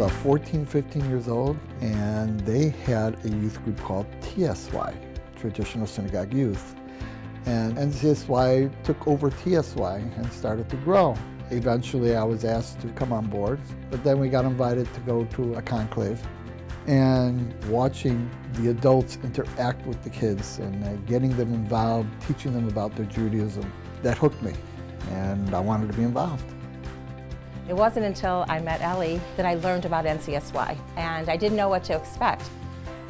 about 14, 15 years old, and they had a youth group called TSY, Traditional Synagogue Youth. And NCSY took over TSY and started to grow. Eventually I was asked to come on board, but then we got invited to go to a conclave. And watching the adults interact with the kids and getting them involved, teaching them about their Judaism, that hooked me, and I wanted to be involved. It wasn't until I met Ellie that I learned about NCSY, and I didn't know what to expect.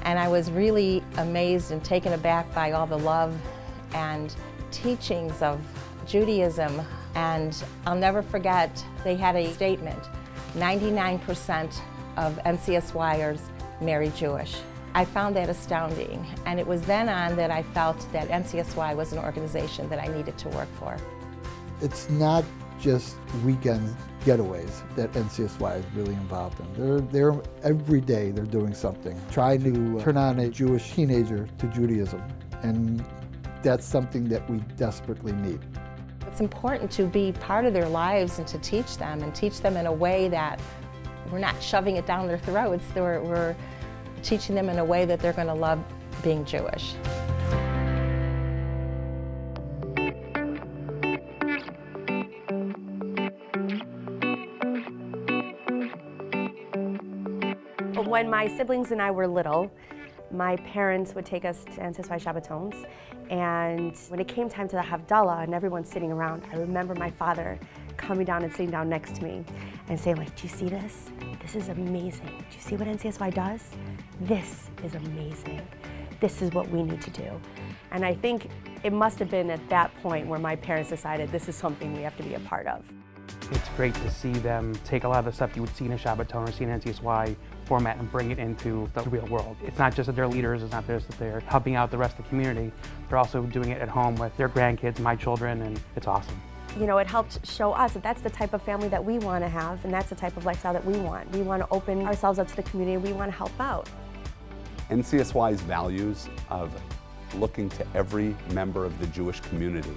And I was really amazed and taken aback by all the love and teachings of Judaism. And I'll never forget, they had a statement, 99% of NCSYers marry Jewish. I found that astounding, and it was then on that I felt that NCSY was an organization that I needed to work for. It's not just weekend getaways that NCSY is really involved in. They're every day they're doing something, trying to turn on a Jewish teenager to Judaism, and that's something that we desperately need. It's important to be part of their lives and to teach them in a way that we're not shoving it down their throats. We're teaching them in a way that they're going to love being Jewish. When my siblings and I were little, my parents would take us to NCSY Shabbatons, and when it came time to the Havdalah and everyone's sitting around, I remember my father coming down and sitting down next to me and saying, like, do you see this? This is amazing. Do you see what NCSY does? This is amazing. This is what we need to do. And I think it must have been at that point where my parents decided this is something we have to be a part of. It's great to see them take a lot of the stuff you would see in a Shabbaton or see in NCSY format and bring it into the real world. It's not just that they're leaders, it's not just that they're helping out the rest of the community. They're also doing it at home with their grandkids, my children, and it's awesome. You know, it helped show us that that's the type of family that we want to have, and that's the type of lifestyle that we want. We want to open ourselves up to the community, and we want to help out. NCSY's values of looking to every member of the Jewish community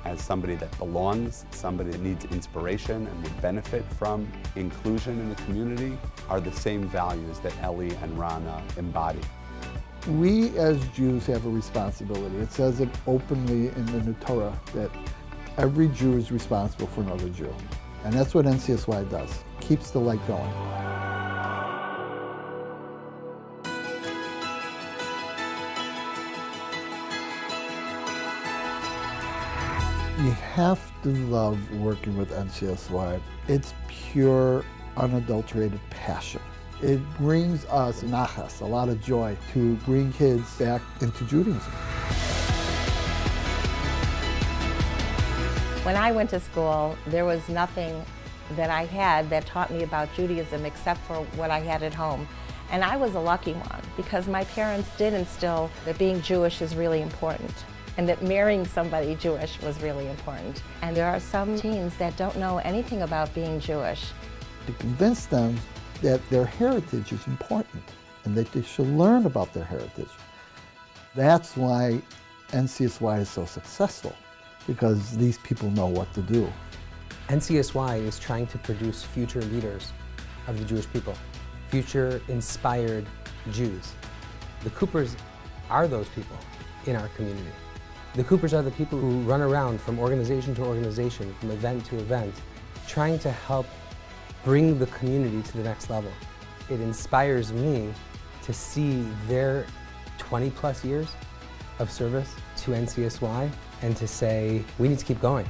as somebody that belongs, somebody that needs inspiration and would benefit from inclusion in the community are the same values that Ellie and Ronna embody. We as Jews have a responsibility. It says it openly in the New Torah that every Jew is responsible for another Jew. And that's what NCSY does, keeps the light going. You have to love working with NCSY. It's pure, unadulterated passion. It brings us nachas, a lot of joy, to bring kids back into Judaism. When I went to school, there was nothing that I had that taught me about Judaism except for what I had at home. And I was a lucky one because my parents did instill that being Jewish is really important and that marrying somebody Jewish was really important. And there are some teens that don't know anything about being Jewish. To convince them that their heritage is important and that they should learn about their heritage. That's why NCSY is so successful, because these people know what to do. NCSY is trying to produce future leaders of the Jewish people, future inspired Jews. The Coopers are those people in our community. The Coopers are the people who run around from organization to organization, from event to event, trying to help bring the community to the next level. It inspires me to see their 20+ years of service to NCSY and to say, we need to keep going.